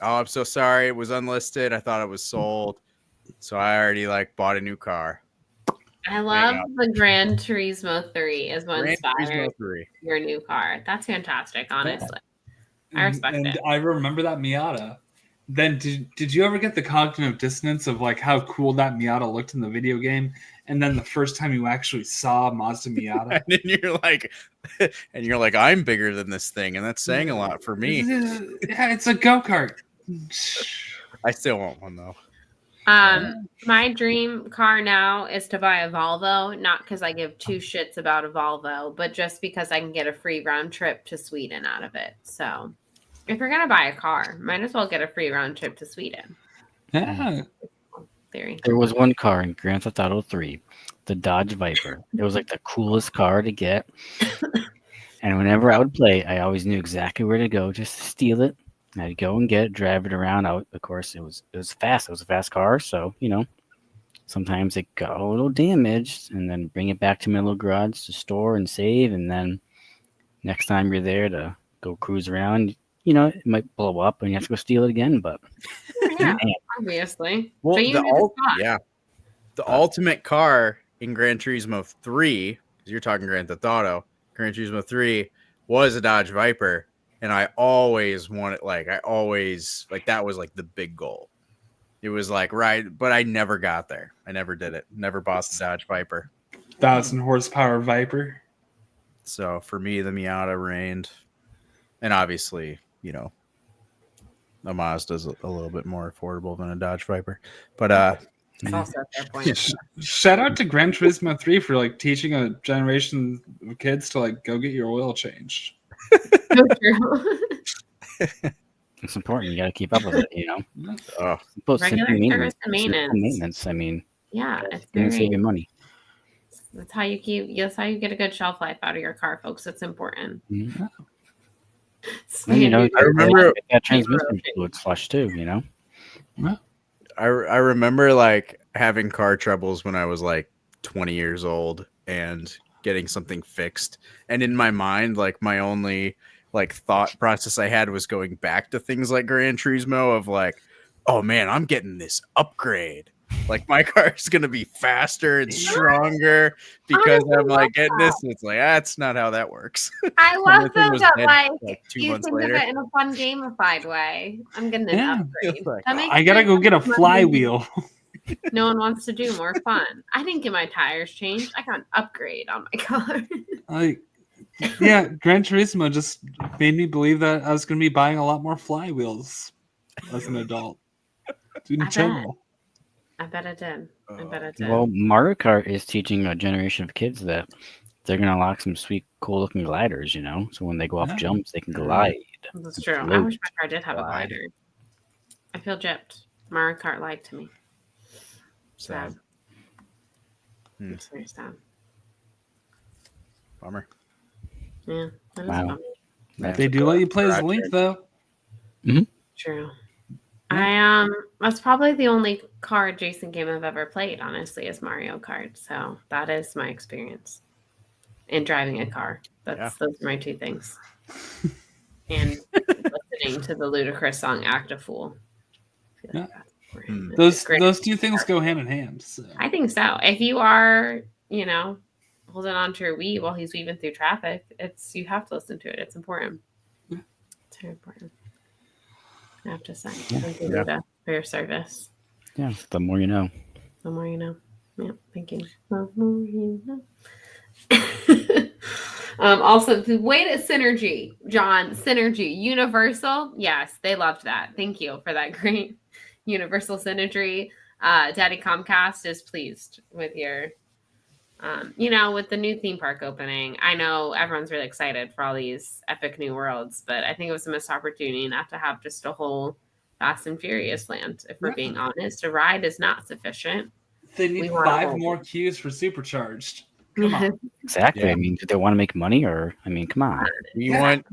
oh, I'm so sorry. It was unlisted. I thought it was sold. So I already like bought a new car.
I love the Gran Turismo 3 is what
Gran
inspired
Turismo 3.
your new car. That's fantastic, honestly. I respect
and
it.
I remember that Miata. Then did you ever get the cognitive dissonance of like how cool that Miata looked in the video game, and then the first time you actually saw Mazda Miata?
And then you're like, I'm bigger than this thing, and that's saying a lot for me.
Yeah, it's a go-kart.
I still want one though.
My dream car now is to buy a Volvo, not because I give two shits about a Volvo, but just because I can get a free round trip to Sweden out of it. So if you're gonna buy a car, might as well get a free round trip to Sweden.
Yeah.
Theory.
There was one car in Grand Theft Auto 3, the Dodge Viper. It was like the coolest car to get. And whenever I would play, I always knew exactly where to go just to steal it. I'd go and get it, drive it around. Of course, it was fast. It was a fast car, so sometimes it got a little damaged, and then bring it back to my little garage to store and save. And then next time you're there to go cruise around, it might blow up and you have to go steal it again. But
Yeah, obviously.
Well,
But
the ultimate car in Gran Turismo 3, because you're talking Grand Theft Auto, Gran Turismo 3 was a Dodge Viper. And I always wanted, that was like the big goal. It was like, right, but I never got there. I never did it. Never bought the Dodge Viper.
1,000 horsepower Viper.
So for me, the Miata reigned. And obviously, a Mazda's a little bit more affordable than a Dodge Viper. But
it's also a fair point.
Shout out to Gran Turismo 3 for like teaching a generation of kids to like go get your oil changed.
So true.
it's important. You got to keep up with it,
Regular service and maintenance.
I mean,
yeah, it's
going to save you money.
That's how you get a good shelf life out of your car, folks. It's important.
Mm-hmm.
I remember
that transmission fluid's flushed too.
I remember like having car troubles when I was like 20 years old and getting something fixed, and in my mind, like my only like thought process I had was going back to things like Gran Turismo of like, oh man, I'm getting this upgrade. Like my car is gonna be faster and stronger because I'm like getting this. And it's like that's not how that works.
I love that
like 2
you
months
think
later.
of it in a fun gamified way. I'm getting an upgrade.
Like,
I gotta go get a flywheel.
No one wants to do more fun. I didn't get my tires changed. I got an upgrade on my car.
Gran Turismo just made me believe that I was going to be buying a lot more flywheels as an adult. In general.
I bet it did.
Well, Mario Kart is teaching a generation of kids that they're going to unlock some sweet, cool-looking gliders, So when they go off jumps, they can glide.
That's true. I wish my car did have a glider. I feel gypped. Mario Kart lied to me. Sad. It's very sad.
Bummer.
Yeah. That is
Wow.
They do let you play as Link, though.
Mm-hmm.
True. That's probably the only car adjacent game I've ever played, honestly, is Mario Kart. So that is my experience in driving a car. Those are my two things. And listening listening to the ludicrous song "Act a Fool." I feel like
Yeah.
that's for him.
Those
It's great.
those two things go hand in hand. So.
I think so. If you are, holding on to your weave while he's weaving through traffic, you have to listen to it. It's important.
Yeah.
It's very important. I have to say.
Yeah.
Thank you, Luda, for your service.
Yeah, the more you know.
The more you know. Yeah, thank you. The more you know. Also, the way to synergy, John, synergy, Universal. Yes, they loved that. Thank you for that great Universal synergy. Daddy Comcast is pleased with your, with the new theme park opening. I know everyone's really excited for all these epic new worlds, but I think it was a missed opportunity not to have just a whole Fast and Furious land. If we're being honest, a ride is not sufficient.
They need 5 more queues for Supercharged. Come on.
Exactly.
Yeah.
I mean, do they want to make money or, I mean, come on.
We want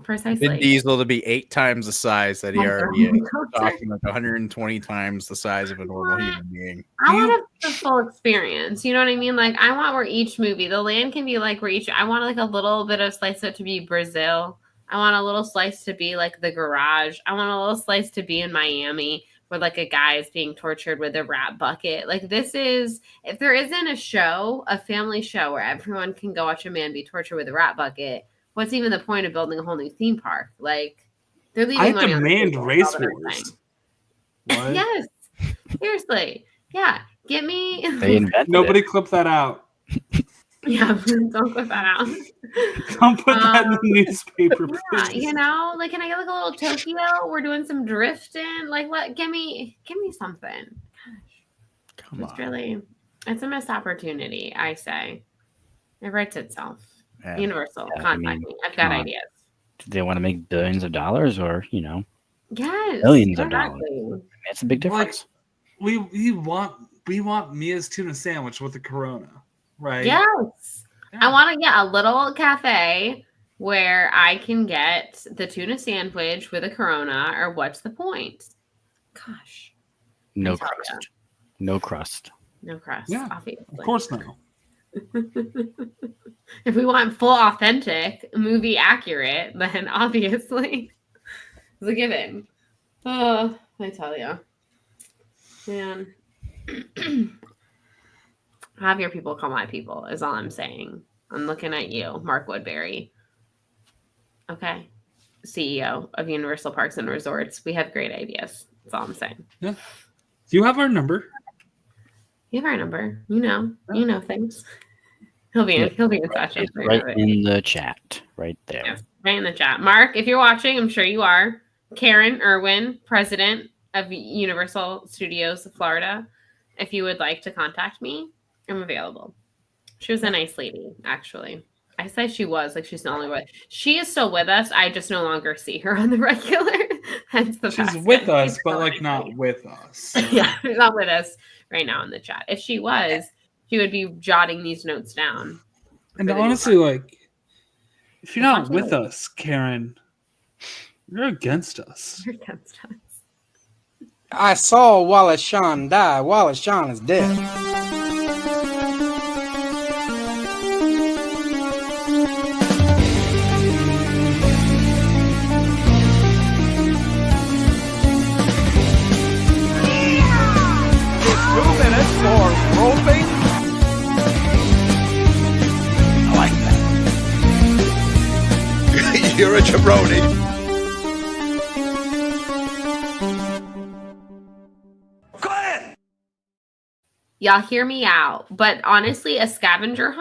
Precisely.
Vin Diesel to be 8 times the size that he already is. Talking like 120 times the size of a normal human being.
I want the full experience. You know what I mean? Like, I want where each movie, the land can be like where I want like a little bit of slice of it to be Brazil. I want a little slice to be like the garage. I want a little slice to be in Miami where like a guy is being tortured with a rat bucket. Like, this is, if there isn't a family show where everyone can go watch a man be tortured with a rat bucket, what's even the point of building a whole new theme park? Like, they're leaving money on the
demand
table,
race
that's all that I'm
wars.
saying. Yes. Seriously. Yeah. Get me.
They invented
Nobody
it.
clip that out.
Yeah, don't put that out.
Don't put that in the newspaper,
Yeah,
please.
like, can I get like a little Tokyo? We're doing some drifting. Like, give me something.
Come
It's
on.
really, it's a missed opportunity. I say, it writes itself.
Yeah.
Universal,
Yeah, I
contact
mean,
me. I've got
come on.
ideas.
Do they want to make billions of dollars or,
Yes,
millions of dollars?
exactly.
That's a big difference.
We want Mia's tuna sandwich with a Corona, right?
Yes.
Yeah.
I want to get a little cafe where I can get the tuna sandwich with a Corona, or what's the point? Gosh,
No
I tell ya.
crust. No crust.
no crust.
Yeah,
Obviously.
Of course not.
If we want full, authentic, movie accurate, then obviously it's a given. Oh, I tell you, man. Have your people call my people is all I'm saying. I'm looking at you, Mark Woodbury. Okay. CEO of Universal Parks and Resorts. We have great ideas. That's all I'm saying.
Yeah. Do you have our number?
You have our number. You know things. He'll be in touch.
It's right in the chat. Right there.
Yes, right in the chat. Mark, if you're watching, I'm sure you are. Karen Irwin, president of Universal Studios of Florida. If you would like to contact me, I'm available. She was a nice lady, actually. I say she was, like, she's the only one. She is still with us. I just no longer see her on the regular. Hence the
She's
fact
with
that
us,
she's
but
still
like
nice
not
lady.
with us.
Yeah, she's not with us right now in the chat. If she was, she would be jotting these notes down.
And
for the
honestly,
new
like, if you're not with us, Karen, you're against us.
You're against us.
I saw Wallace Shawn die. Wallace Shawn is dead.
It's 2 minutes for roping. I like that. You're a jabroni.
Y'all hear me out. But honestly, a scavenger hunt